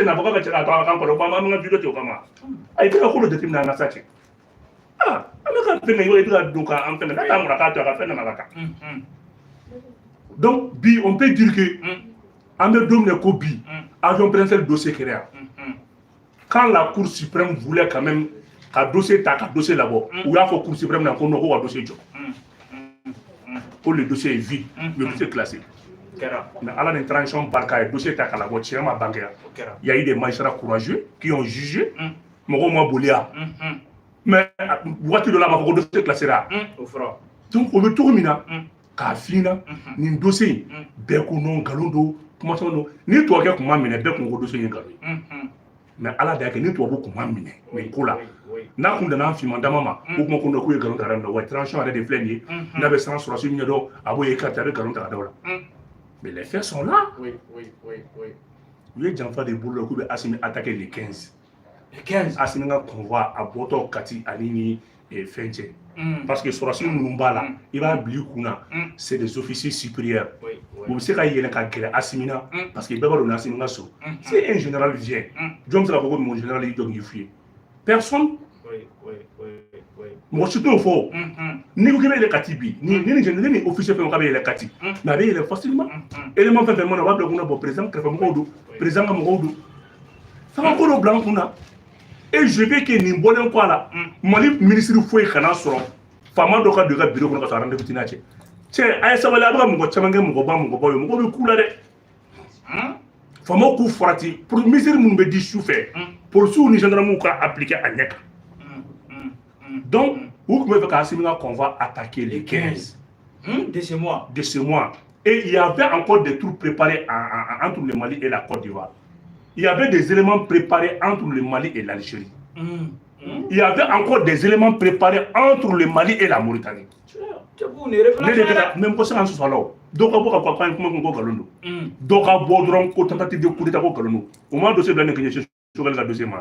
na baka tshela twa ka nkolo ba mama video te kama ai teka kholo de timna na sache ameka pena yo etira doka en pena ta mura ka to ka pena malaka donc bi on peut dire que Amé Domne Kobi avion pris le dossier créé quand la Cour suprême voulait quand même qu'un dossier là-bas ou la Cour suprême n'a qu'on a un dossier pour le dossier est vide le dossier est classé mais à la transition barca le dossier est à la voiture il y a eu des magistrats courageux qui ont jugé Mogo Bolia mais voiture de la le dossier classé là donc on veut tout mina ka fina ni dossier bekono galondo comment ça ni toi qui comment mine bekono dossier ngalo mais ala da ke ni toi beaucoup comment mine mais kola na kunda na fi mandama ko kuma kondo ko galondo rando wa transition avec des flènes na be sans sur sur do aboye carte avec galondo rando mais les faits sont là oui les enfants de boulot ko be asimi attaquer les 15 asimi nga convoi à boto kati alini et fenche parce que sur la Numbala, il va oublier qu'on c'est des officiers supérieurs. Vous savez qu'il y a un assimina parce qu'il y a un assimina. C'est un général vient. John c'est la beaucoup mon général il doit y personne. Moi surtout au fond. Ni vous avez les katibi, ni général ni officier fait on les kati. Mais avec les facilement. Élément fait vraiment on va bloquer pour président que fait mon président mon ça va encore au blanc qu'on a. Et je vais que ni bonne quoi là mali ministre foi kana soro fama do ka de bureau ko ka rande bitina che ay sabala ba mo chamange mo ba mo boyo mo be kula de fama ku forati pour ministre mun be di souffert pour sous ni gendarme mu ka appliquer à nek donc vous pouvez faire assimila qu'on va attaquer les 15 de ce mois et il y avait encore des troupes préparées entre le Mali et la Côte d'Ivoire. Il y avait des éléments préparés entre le Mali et l'Algérie. Il y avait encore des éléments préparés entre le Mali et la Mauritanie. Même si on se soit là, donc on va pas comment galondo. Donc on va droit ko tentative de coup d'état ko galondo. Au moins dossier blanc que je sur la deuxième.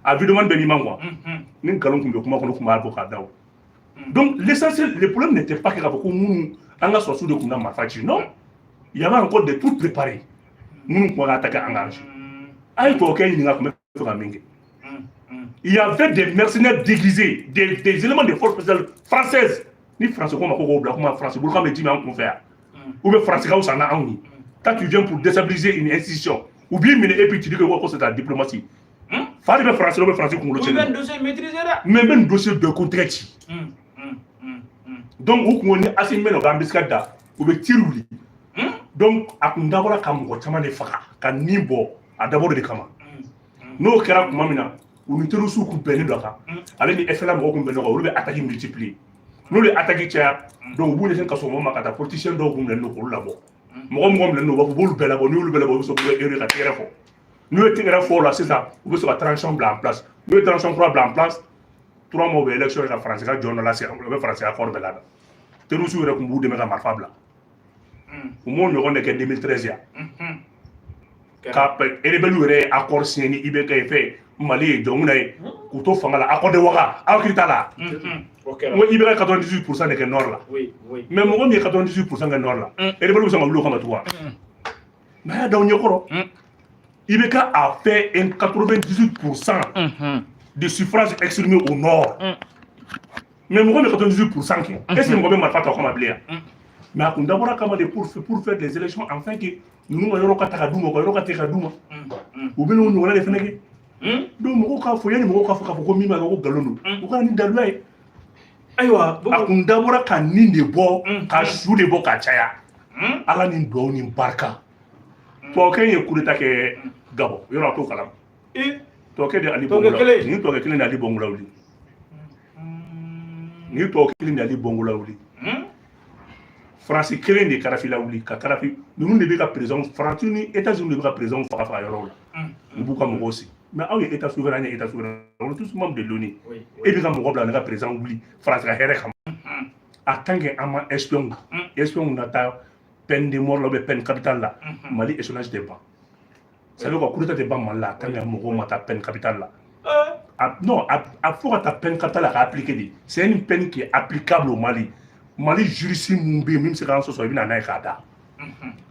Évidemment ben imangwa. Nin galon ko kuma ko kuma avocat daw. Donc l'essentiel le problème n'était pas que ko nous anga so sous de kuna mafachi non. Il y avait encore des troupes préparées. Nous on va attaquer engagé. Il y avait des mercenaires déguisés, des éléments de force spéciales françaises. Ni français comme français, vous me dites qu'on fait. Ou bien français comme ça n'a en quand tu viens pour déstabiliser une institution, ou bien et puis tu dis que c'est la diplomatie. Fallait bien français, le français comme le tien. Même dossier maîtrisé là. Même dossier de contrat. Donc vous connaissez assez bien le gambiscada, ou bien tirouli. Donc à d'abord comme vous chamane faka, kan nimbo. D'abord de kama no kera kuma mina uni teru su ku beni doka ale ni efela mo ko beni ko be attaque multiplier no le attaque tia donc bu ne sen kaso mo makata politicien do gum len ko labo mo len no ba bolu bela bo ni lu bela bo so ko ere ka tere fo no e tere fo là c'est ça ou so ka transition blanc en place no e transition blanc en place 3 mois de élection la France ka jonno la c'est le français accord belada teru su re ko bu de me ka marfa bla mo no ko ne ke 2013 ya ka rebelu re accord signé IBK fait Mali donc na kuto fangala accord de waka akita la moi IBK 98% de nord là mais moi 98% de nord là rebelu ça ngalo kama toi mais daw nyokoro IBK a fait un 98% de suffrages exprimés au nord mais moi 98% est-ce que moi me marfata comme ablia mais on d'abord comment pour faire des élections afin que nous allons kataka duma ko yoro kateka duma ou bien nous allons les feneki donc mo ka fo yani mo ka fo ko mima ko galondo ko kan ni dalway aywa akun d'abord kan ni de bo ka sou de bo ka chaya ala ni do ni barka to ke ye kurita ke gabo yoro to kalam to ke de ali bongola ni to ke kile na ali bongola wuli ni to ke kile na ali bongola wuli France kelen de Karafila wuli ka Karafi nous ne be ka prison France ni États-Unis de ka prison fa yoro la bu ka mo aussi mais aw état souverain on est tous membres de l'ONU et bi ka mo bla na ka président wuli France ka here kam atange ama espion na ta peine de mort la peine capitale là Mali échange des bancs ça veut quoi coup d'état de banc mal là tange mo mata peine capitale là non à faut ta peine capitale à appliquer c'est une peine qui est applicable au Mali Mali juriste Mumbe, même si c'est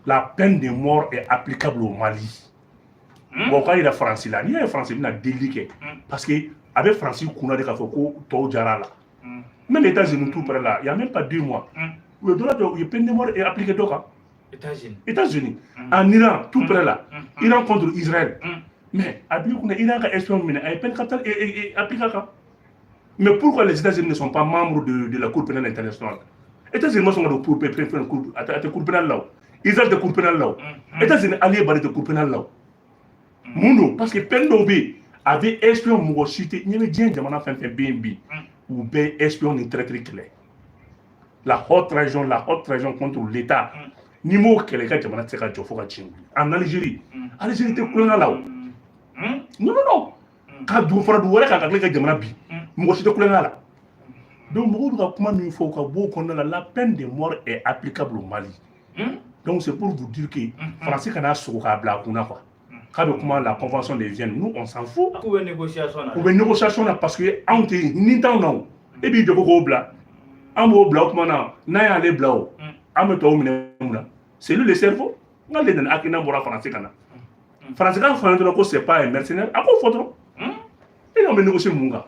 la peine de mort est applicable au Mali. bon quand il a français là il y a français il a déliqué parce que avec français kuna de ka fo ko to jara là même les États-Unis tout près là il y a même pas 2 mois le dollar il peine de mort est appliqué donc États-Unis en Iran tout près là Iran contre Israël mais abi kuna Iran ka espion mine ay peine capital et appliqué mais pourquoi les États-Unis ne sont pas membres de la Cour pénale internationale? Les États-Unis sont pour la Cour pénale là. Israël de Cour pénale là. Les États-Unis alliés de Cour pénale là. Mundo parce que Pendobe avait espion mon cité, il y avait bien jamana fait BNB ou bien espion est très clair. La haute trahison contre l'État. Ni mot que les gars jamana tseka jofoka chingu. En Algérie était coloniale là. Non. Quand du fera du wala ka les gars jamana bi. Mon cité coloniale là. Donc, la peine de mort est applicable au Mali. Donc, c'est pour vous dire que Français kana soka bla kuna quoi. Quand la convention de Vienne, nous on s'en fout. Pour une négociation là parce que on te ni temps non. Et puis de ko bla. Amo bla comment na ya le bla. Amo to mena. C'est lui le cerveau. On le donne à kina bora français kana. Français quand français c'est pas un mercenaire. À quoi faut et on négocie mon gars.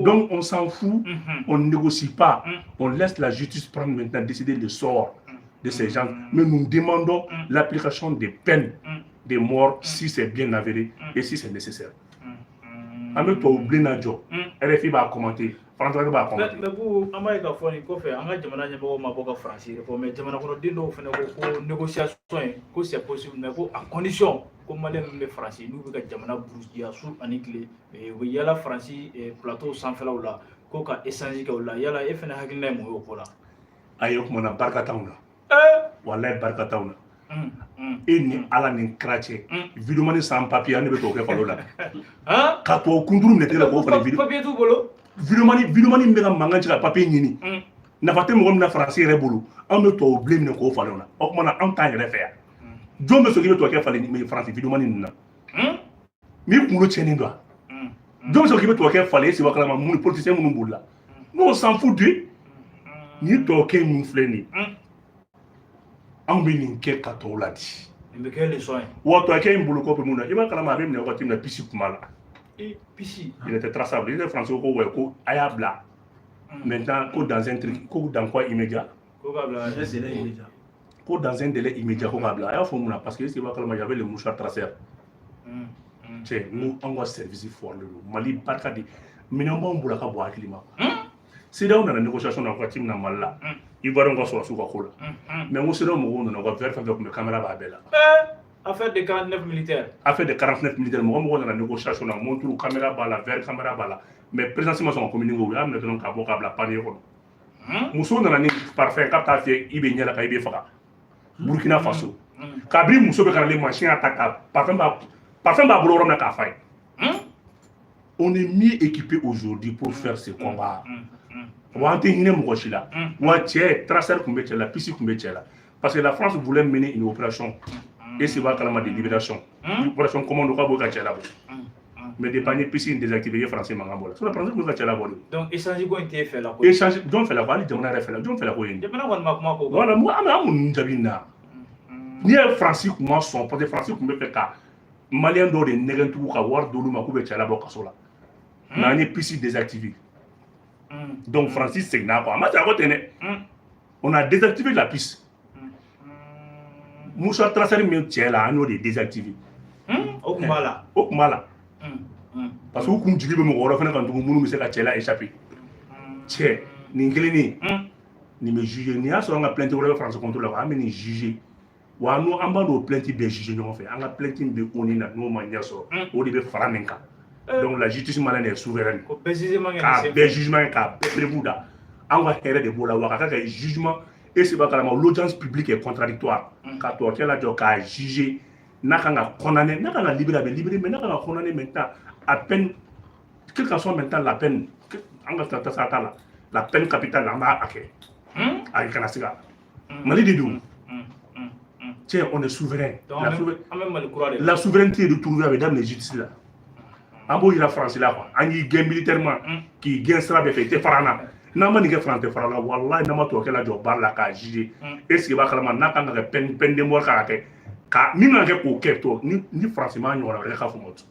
Donc on s'en fout, on ne négocie pas, on laisse la justice prendre maintenant décider le sort de ces gens. Mais nous demandons l'application des peines de mort si c'est bien avéré et si c'est nécessaire. Avec toi, Blinadjo, RFI va commenter, François va commenter. Mais vous, Amérique a fait quoi faire? En fait, je suis français, mais je suis négociation, que c'est possible, mais à condition. Comme les Français, nous avons des jamana bourgeois sous anikle, et il y a la France plateau sans faire là, quoi échanger là, il y a la FN Hagner ou quoi là. Ayok mona barkatauna. Wallahi barkatauna. Et ni ala ni krache. Vidéo sans papier, ne peut pas faire là. Hein? Quand on kunduru n'était là pour faire vidéo. Papier tout bolo. Vidéo mani mbega manganchi la papier nini. Na faté mo na français rebolo. On me to blame ne ko faire là. Ok mona en temps refaire. John me s'occupe de toi qui a fallu mais France vidéo mani nina. Mais pour le tien doit. John me s'occupe de toi qui a fallu c'est wakala mon politicien mon boula. Nous on s'en fout de ni to ke mon fleni. On be ni ke kato la di. Mais quel est soin? Ou toi qui a un boulot comme mon il va kala ma même ne wakati na pisi kumala. Et pisi. Il était traçable, il était français ko ouais ko ayabla. Maintenant ko dans un truc ko dans quoi immédiat? Ko babla c'est immédiat. Dans un délai immédiat, parce que c'est il y avait le mouchoir traceur. Nous, on va service fort le Mali, barka di. Minimum boula ka boa climat. C'est là où on a la négociation dans le team dans Mal là. Il va donc sur la souka. Mais on se donne on a vers avec la caméra babela. Affaire de 49 militaires. Affaire de 49 militaires, on a la négociation dans montre caméra bala vers caméra bala. Mais présentement son communiqué où on a donc à boka la panier. Muso na ni parfait capta fait ibenya la kaibe faka. Burkina Faso. Kabri muso be les machines attaquent. Parfum ba bolo rom na ka fay. On est mieux équipé aujourd'hui pour faire ce combat. Wa ante hine mo chila. Wa tie tracer kumbe la pisi kumbe la. Parce que la France voulait mener une opération et c'est pas calama de libération. Une opération commande ka boka chela. Mais des paniers piscines désactivés français mangambola. Sur la France vous chela bolo. Donc échange ko inte fait la ko. Échange donc fait la ko, jamana refait la, donc fait la ko yin. Jamana wan makuma ko. Voilà, moi amun jabina. Ni français comment sont parce que français kumbe fait ka malien do de negentu ka war do luma ko be chela boka sola. Na ni piscine désactivée. Donc Francis c'est na quoi. On a désactivé la piste. Moussa tracer mi tiela on a désactivé. Okumala. Parce que vous dites que vous avez fait un échappé. Tiens, ni me juger, ni à ce qu'on a plainte de France contre la mais ni juger. Ou à nous, en bas de plainte de juger, nous on fait. On a plainte de onina, nous manière so. On devait faire un donc la justice malade est souveraine. Car jugement car prévouda. On va faire des bola waka car jugement et c'est pas carrément l'audience publique est contradictoire. Car toi qui la joie à juger, n'a qu'à condamner, n'a qu'à libérer, mais n'a qu'à condamner maintenant. À peine, quelle que soit maintenant la peine, la peine capitale, avec Kanasiga. Mali de Dou. Tiens, on est souverain. La souveraineté est de trouver avec les justices là. En beau, il a France là, on y gagne militairement, qui gagne ça, fait farana. N'a pas ni que France farana, wallah, n'a pas toi qu'elle a dit au bar là, qu'à juger. Est-ce qu'il va calmer, n'a qu'à peine de mort, ka min na kɛ k'o kɛ to ni France ma ɲɔgɔn wɛrɛ ka fɔ mɔtu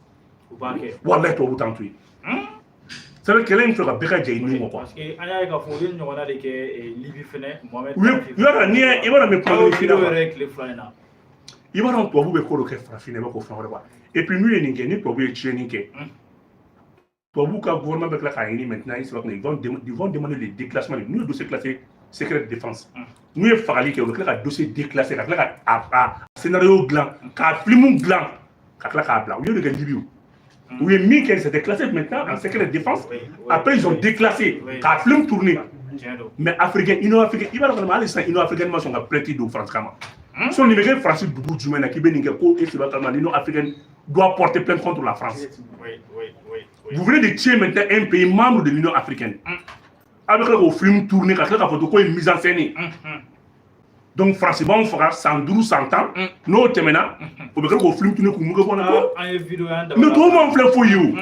u b'a kɛ wallahi to t'an to yen c'est vrai kɛlɛ in filɛ ka bɛɛ ka jɛ i ni mɔ quoi parce que an y'a ye k'a fɔ u ye ɲɔgɔnna de kɛ Libye fɛnɛ Mohamed yɔrɔ ni i b'a dɔn min kuma ni yɛrɛ tile fila in na i b'a dɔn tubabu bɛ ko dɔ kɛ farafin na i b'a ko fɛn wɛrɛ quoi et puis n'u ye nin kɛ ni tubabu ye tiɲɛni kɛ tubabu ka gouvernement bɛ tila k'a ɲini maintenant ils vont demander le déclassement n'u ye dossier classé secret de défense n'u ye fagali kɛ u bɛ tila ka dossier déclassé ka tila ka scénario dilan ka film dilan ka tila k'a bila u y'o de kɛ Libye où est mis qu'elle s'était classée maintenant en secret de défense. Après, ils ont déclassé, car film tourné. Mais africain, indo-africain, il va falloir aller ça, indo-africain, moi, sont plaintés de France. Son numéro français, Doubou Djoumena, qui bénit que et c'est pas l'indo-africain doit porter plainte contre la France. Vous venez de tuer maintenant un pays membre de l'Union africaine. Avec le film tourné, avec la photo, une mise en scène. Donc, France, on fera 112, 100 ans. Nous, maintenant, on peut dire qu'on film tourné pour nous répondre. Mais tout le monde fait fouiller.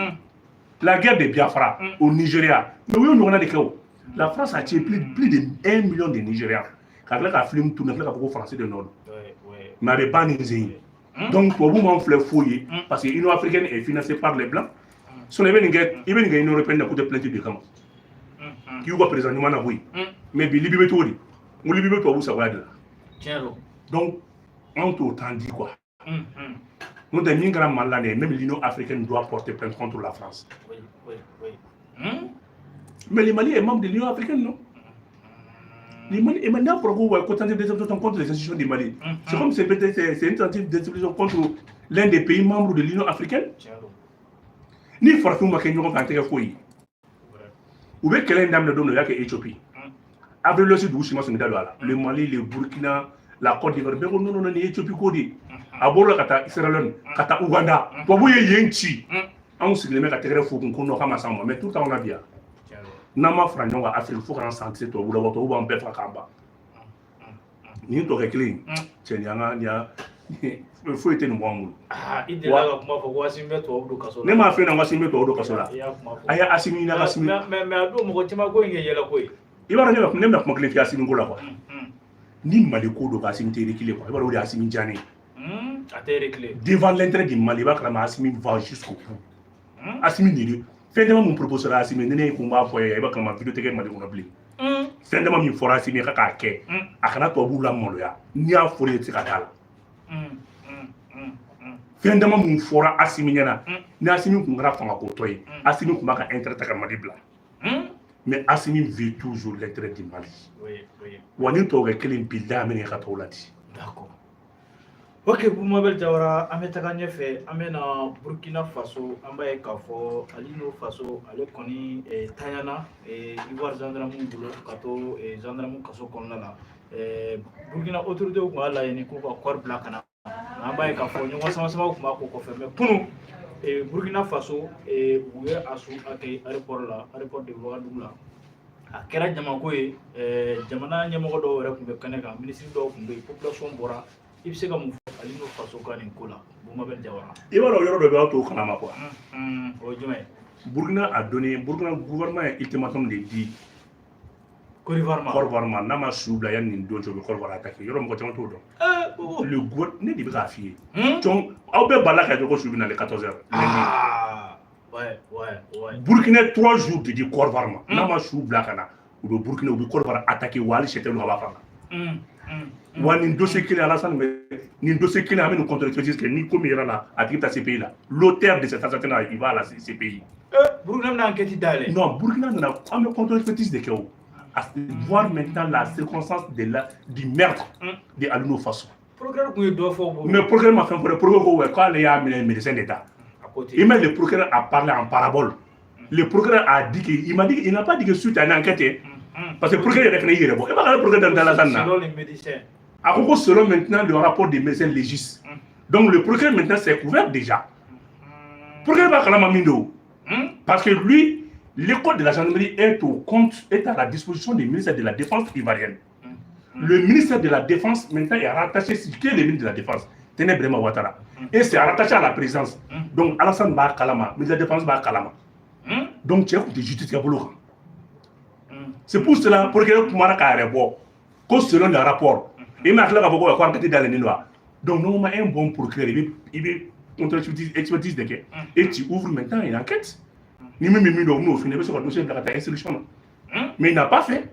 La guerre de Biafra au Nigeria. Mais oui, on a des cas. La France a tué plus de 1 million de Nigériens. Quand on a film tourné, on a beaucoup français de Nord. Mais avec pas Nigériens. Donc, pour vous, on fait fouiller. Parce que l'Union africaine est financée par les Blancs. Si on avait une guerre, il y a une Union européenne qui a coûté plein de camps. Qui est présentement oui. Mais il y a tout. On lui dit tout ça va là. Donc, on t'a autant dit quoi. Nous avons une grande maladie, même l'Union africaine doit porter plainte contre la France. Mais le Mali est membre de l'Union africaine, non? Le Mali est maintenant pour vous tentative d'exécution contre les institutions du Mali. C'est comme c'est une tentative d'exécution contre l'un des pays membres de l'Union africaine. Ni forfait ou Kenya quand tu es fouillé. Ou bien quelle est dame de don de l'Éthiopie. Avec le sud où je suis le Mali, le Burkina, la Côte d'Ivoire, mais non, non, l'Éthiopie, Cody. Abolo kata Sierra Leone, kata Ouganda. Pour vous, il y a un chi. On se met à terre fou qu'on a comme ça, mais tout en a bien. Nama Fragnon a fait le four en santé, ou la voiture ou en bête à Kamba. Ni to réclin. Tiens, il y a il faut être une bonne. Ah, il est là pour voir si met au Ducaso. Ne m'a fait un wassimé au Ducasola. Aya Assimi n'a pas signé. Mais à deux mots, tu m'as going et yellow. Il va revenir même la moquer à Singola. Ni Maliko de Kassim Térékile, il va revenir à Simidjani. Devant l'intérêt du Mali, Assimi va jusqu'au bout. Assimi dit, fais-moi mon proposal à Assimi, n'est combat pour y avoir comme un vidéo de Mali on oublie. Fais-moi mon fora Assimi Kake, à Kanata Boula Moloya, ni à Fourier Tikadal. Fais-moi mon fora Assiminiana, ni Assimi Kungra Fangakotoy, Assimi Kumaka Intertaka Madibla. Mais Assimi vit toujours l'intérêt du Mali. Oui. Wani to ga kelin bilda amene ka tawlati. D'accord. Ok, pour Mabel Jawara, ametaka nyefe, amena Burkina Faso, ambaye kafo, alino Faso, ale koni Tayana, Ivoire gendarme bulo kato gendarme kaso konala. Burkina autorité ko ala ni ko accord blakana. Ambaye kafo nyongo sama ko mako ko ferme. Punu Burkina Faso ouye asu ake aéroport de Ouagadougou la. A kɛra jamako ye jamana ɲɛmɔgɔ dɔw yɛrɛ tun bɛ kɛnɛ kan minisiri dɔw tun bɛ yen population bɔra i bɛ se ka mun fɔ ali n'o faso ka nin ko la Boumabel Jawara. I b'a dɔn yɔrɔ dɔ bɛ aw t'o kalama quoi. O ye jumɛn ye. Burkina a donné Burkina gouvernement ye ultimatum de di Côte d'Ivoire ma n'a ma su bila yanni nin don cɛ u bɛ Côte d'Ivoire attaqué yɔrɔ mɔgɔ caman t'o dɔn. Le gouvernement ne de bɛ k'a f'i ye. Donc aw bɛɛ bala ka jɔ ko su bɛ na le 14 heures. Ouais. Burkina 3 jours de di Côte d'Ivoire ma n'a ma su bila ka na u bɛ Burkina u bɛ Côte d'Ivoire attaqué wa hali sɛtɛlu ka b'a fanga. Wa nin dossier kelen Alassane nin dossier kelen an bɛ nin contrôle justice kɛ ni ko min yɛrɛ la a tigi bɛ taa CPI la l'auteur de cette assassinat là il va à la CPI. Burkina bɛna enquête dayɛlɛ. Non Burkina nana an bɛ contrôle justice de kɛ o à voir maintenant la circonstance du meurtre de Alino Faso. Procureur kun ye dɔ fɔ. Mais procureur ma fɛn fɔ dɛ procureur ko ouais k'ale y'a minɛ médecin d'État. Et même le procureur a parlé en parabole. Le procureur a dit il n'a pas dit que suite à une enquête. Parce que le procureur est venu hier. Il va le procureur dans la zone. Selon les médecins. À propos selon maintenant le rapport des médecins légistes. Donc le procureur maintenant s'est couvert déjà. Le procureur va calmer Mindo. Parce que lui, l'école de la gendarmerie est à la disposition du ministère de la Défense ivoirienne. Le ministère de la Défense maintenant est rattaché, qui est le ministre de la Défense, Téné Brema Ouattara. Et c'est rattaché à la présidence. Donc Alassane Ba Kalama, ministre de la Défense Ba Kalama. Donc tu as écouté justice Kabouloka. C'est pour cela, pour que le Kumara Karebo, que selon le rapport, il m'a dit que vous avez enquêté dans les Ninois. Donc, normalement, un bon procureur, il veut contre-expertise de quai. Et tu ouvres maintenant une enquête. Ni même mis dans nous, finalement, sur le dossier de la instruction. Mais il n'a pas fait.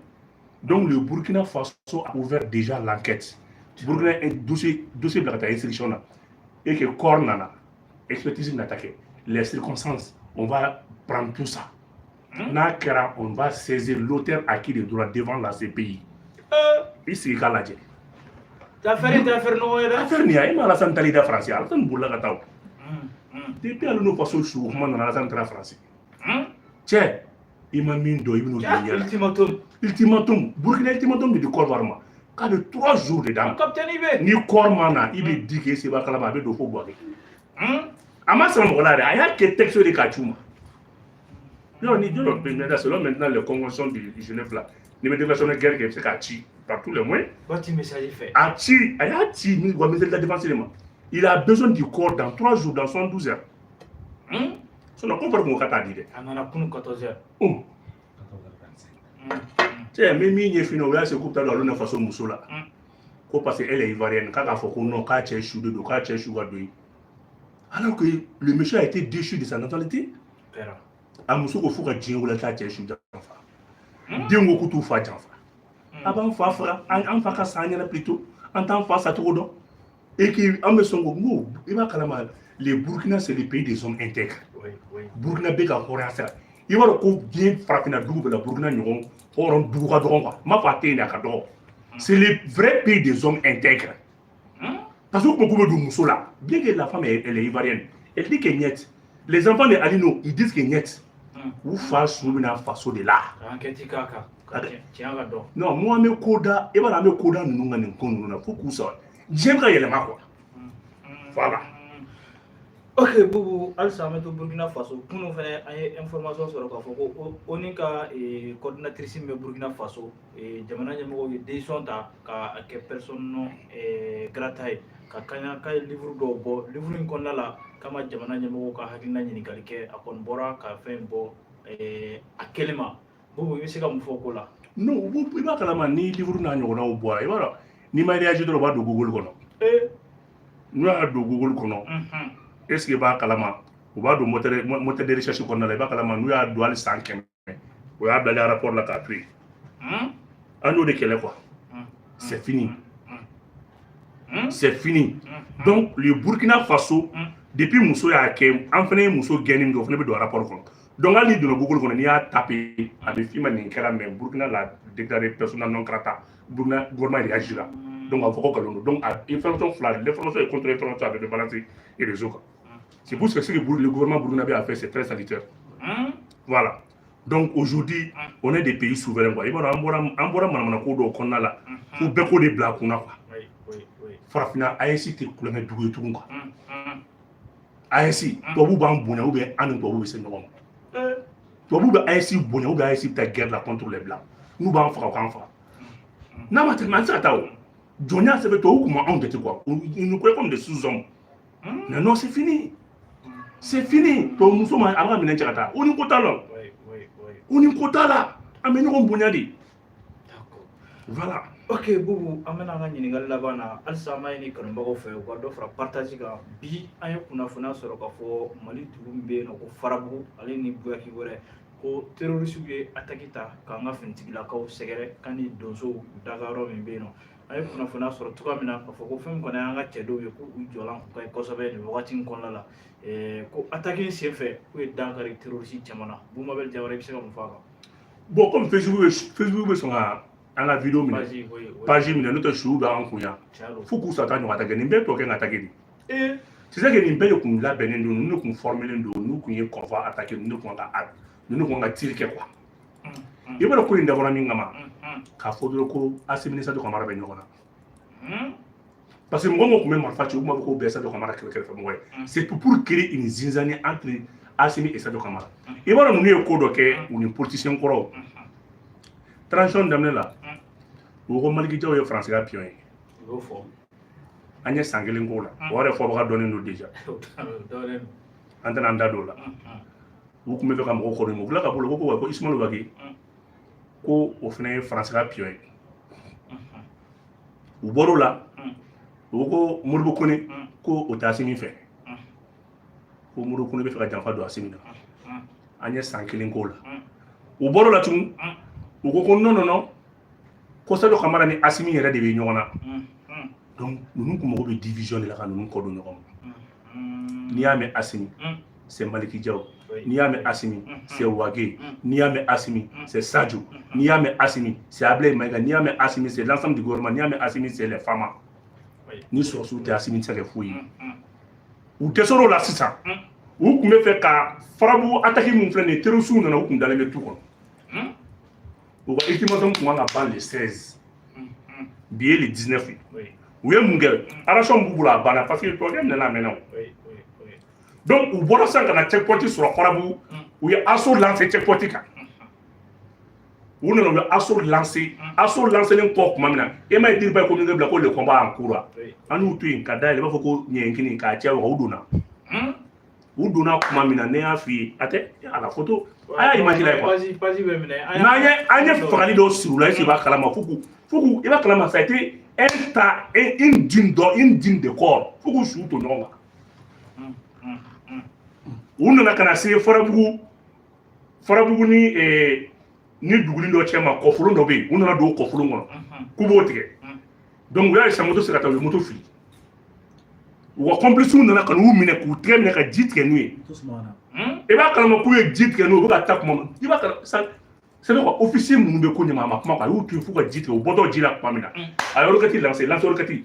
Donc, le Burkina Faso a ouvert déjà l'enquête. Burkina a un dossier de la instruction. Et que Cornana, expertise n'attaque. Les circonstances, on va prendre tout ça. On va saisir l'auteur acquis des droits devant la CPI. Ici, Kaladje. Affaire ni ay mala san tali da France ala tan bulla ka taw depuis ala no faso chou man na la san tra France che ima min do ibno dunya ultimatum Burkina ultimatum de Côte d'Ivoire ka de 3 jours dedans ni corps mana ibe dike se ba kala ba be do fo boake ama san mo la aya ke texte de kachuma non ni do selon maintenant les conventions de Genève là ni me déclaration de guerre qui est kachi par tous les moyens. Il a besoin du corps dans 3 jours, dans 72 heures. Ça n'a pas de dire. On en a pour 14 heures. Tiens, même si il finit, c'est coupe dans l'une façon Moussoula. Parce qu'elle est ivoirienne, quand elle fait qu'on a un chou de dos, un chou de alors que le monsieur a été déchu de sa nationalité. À Moussou, il faut que Dieu ou la chou d'enfant. Dieu ou tout fait d'enfant. Avant Fafra, en Faka Sanya plutôt, en tant face à Torodon. Et qui, en me son mot, il va calmer. Les Burkina, c'est le pays des hommes intègres. Burkina Beka Horacia. Il va le bien frapper la double de la Burkina Nyon, or en Douradron, ma paté Nakador. C'est le vrai pays des hommes intègres. Parce que beaucoup de Moussola, bien que la femme elle est ivoirienne, elle dit qu'elle niet. Les enfants de Alino, ils disent qu'elle niet. Ou face ou une façon de là. Non, moi, mes coda, et voilà, mes coda, nous n'avons pas de beaucoup ça. J'aimerais les marques. Voilà. Ok, Boubou, Alsa, mais au Burkina Faso, pour nous faire une information sur le Kafoko, on est coordinatrice de Burkina Faso, et Jamana Yamo, des sont à personne grataille, car livre d'obo, livre in Konala, Kama Jamana Yamo, Kahina Nikalike, à Konbora, Kafin Bo, à Kelema. Boubou, il y a un faux là. Non, vous pouvez pas la ni livre n'a pas au bois. Et voilà. Ni ma réagi de l'objet de Google Kono. Nous avons Google Kono. Est-ce que va kalama? Ou va de moteur de recherche qu'on a là, kalama, nous avons douane 100 ou a le rapport là qu'a pris. À nous de quelle quoi? C'est fini. C'est fini. Donc, le Burkina Faso, depuis Mousso et Akem, enfin, Mousso Genin, on fait le rapport. Donc, à l'île de Google, on y a tapé à des films mais Burkina l'a déclaré personnel non grata. Burkina, gouvernement réagira. Donc, on va voir donc, information flash, l'information est contre l'information avec le balance et les autres. C'est pour ça que le gouvernement burkinabé a fait, c'est très sanitaire. Voilà. Donc, aujourd'hui, on est des pays souverains. Il y a un bon qu'on a là. Pour beaucoup de blagues qu'on a. Farafina, ASI, tu es coulé de tout le monde. ASI, tu as vu un bon ou bien un peu de bon. Tu as vu ASI bon ou bien ASI ta guerre contre les blancs. Nous allons faire. Non, mais c'est ça. Jonia, c'est toi comment on dit quoi? Ils nous croient comme des sous-hommes. Non, c'est fini. C'est fini. Toi, nous sommes à la minute. On est content là. On est content là. Amenez un bon yadi. Voilà. Ok, Boubou, amena nga nyingal labana alsa mayni kan bago fe ko do fra partage ga bi ay kuna funa soro ka fo mali tulumbe no ko farabu ale ni buya ki gore ko terroriste be atakita ka nga fintigila ka o segere kani donso dagaro mi be no ay kuna funa soro tuka mina ka fo ko fem ko na nga chedo be ko jolan ko ko sobe ni wati kon la ko attaquer sefe ko e dagari terroriste chamana bu mabel jawre bi se ko faka bon comme Facebook sont à la vidéo page mine notre chou ba en kunya faut que ça t'a attaquer ni be to ke attaquer c'est ça que ni be ko la benen nous ko former nous ko y ko va attaquer nous ko nga tirer quoi il va ko ndavona mingama ka fodoro ko assimilation de kamara be nyona parce que moi ko même fa ci ko ko be ça de kamara quelque moi c'est pour créer une zinzanie entre Assimi et Sadio Kamara il va nous ko do ke une politicien ko transition d'amener là ou comme Maliki Diaw est français à pion Agnès Sangelin ko la o re fo ba donner nous déjà antana ndado la ou comme be kam ko mo la ka bolo ko Ismaël Wagi ko o fene français à pion ou boro la o ko Modibo Kone ko o tɛ Asimi fɛ ko Modibo Kone bɛ fɛ ka janfa don Asimi na an ye san 1 k'o la o bɔr'o la tun u ko non ko Sadio Kamara ni Asimi yɛrɛ de bɛ ɲɔgɔn na donc ninnu kun mago bɛ division de la ka ninnu kɔ don ɲɔgɔn ma n'i y'a mɛn Asimi c'est Maliki Diaw n'i y'a mɛn Asimi c'est Wage n'i y'a mɛn Asimi c'est Sadio n'i y'a mɛn Asimi c'est Ablaye Maïga n'i y'a mɛn Asimi c'est l'ensemble du gouvernement n'i y'a mɛn Asimi c'est les femmes ni sɔrɔsiw tɛ Asimi tɛ se ka kɛ foyi ye u dɛsɛr'o la sisan u kun bɛ fɛ ka farabu attaque mun filɛ nin ye terroriste nana u kun dalen bɛ tu kɔnɔ u ka ultimatum kun kan ka ban le 16 bi ye le 19 ye u ye mun kɛ arrangement b'u bolo a banna parce que tɔgɔ nana mɛnna o donc u bɔra sisan ka na checkpoint sɔrɔ farabu u ye assaut lancé checkpoint kan u nana u ye assaut lancé len kɔ tuma min na e ma ye Diriba ye communiqué bila ko le combat en cours an y'u to yen ka dayɛlɛ i b'a fɔ ko ɲɛɲɛkini k'a cɛ wa u donna tuma min na ne y'a f'i ye a tɛ a la photo a y'a image la ye quoi n'an ye fagali dɔw siri u la est-ce que i b'a kalama fo k'u i b'a kalama ça a été une dîme de corps fo k'u su to ɲɔgɔn kan u nana ka na se farabugu ni duguni dɔ cɛ ma kɔfolon dɔ bɛ yen u nana don o kɔfolon kɔnɔ k'u b'o tigɛ donc u y'a ye sa moto se ka taa u ye moto fili u ka complice nana ka n'u minɛ k'u tigɛ minɛ ka ji tigɛ n'u ye i b'a kalama k'u ye ji tigɛ n'u ye u bɛ ka taa kuma i b'a kalama c'est quoi officier minnu bɛ ko ɲɛma a ma kuma quoi a y'u to yen f'u ka ji tigɛ u bɔtɔ ji la tuma min na a ye roquette lancé roquette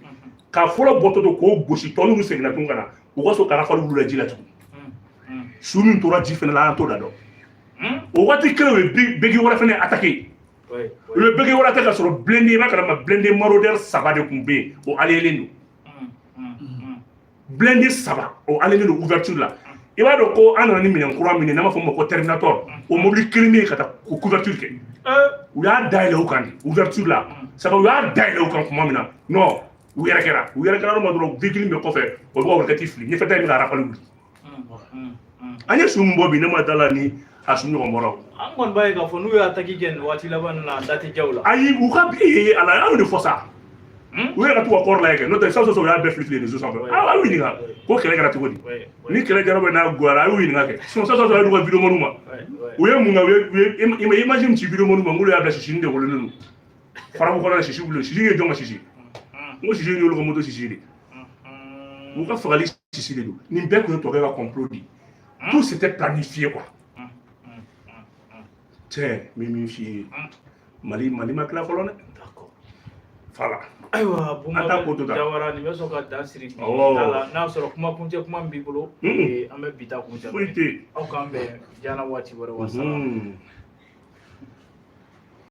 ka fɔlɔ bɔtɔ to k'o gosi tɔ n'u seginna tun ka na u ka so ka rafale wulila ji la tugun su min tora ji fɛnɛ la an t'o da dɔn o waati kelen u ye begi wɛrɛ fɛnɛ attaqué u ye begi wɛrɛ attaqué ka sɔrɔ blindé i b'a kalama blindé maraudeur 3 de kun bɛ yen o aliyelen don blindé 3 o aliyelen don ouverture la i b'a dɔn ko an nana ni minɛn kura min ye n'an b'a fɔ o ma ko terminator o mobili kelen bɛ yen ka taa o couverture kɛ u y'a dayɛlɛ u kan de ouverture la sabu u y'a dayɛlɛ u kan tuma min na non u yɛrɛkɛra yɔrɔ min dɔrɔn véhicule bɛ kɔfɛ o bɛ ka roquette fili ɲɛfɛta in bɛ ka rafale wuli an ye su min bɔ bi ne ma da la ni a su ɲɔgɔn bɔra o an kɔni b'a ye k'a fɔ n'u y'a attaque kɛ nin waati laban na da tɛ jaw la ayi u ka ala an y'o de fɔ sa u yɛrɛ ka t'u ka kɔrɔ lajɛ kɛ n'o tɛ sisan u y'a bɛɛ fili réseau sanfɛ a y'u ɲininka ko kɛlɛ kɛra cogo di ni kɛlɛ kɛra bɛ n'a goyara a y'u ɲininka kɛ sisan a y'u ka vidéo ma u ye mun kɛ u ye image min ci vidéo ma n'olu y'a bila sisini de wololen don farabu kɔnɔ sisi wuli sisi ye jɔn ka sisi n ko sisi y'olu ka moto sisi de u ka fagali sisi de don nin bɛɛ tun ye tɔkɛ ka complot de tout c'était planifié quoi tiɲɛ n bɛ min f'i ye mali ma tila fɔlɔ dɛ voilà ayiwa Buma Jawara nin bɛ sɔn ka dan siri bi la n'a sɔrɔ kumakuncɛ kuma min b'i bolo an bɛ bi ta kuncɛ foyi tɛ aw k'an bɛn diɲana waati wɛrɛ wa salamu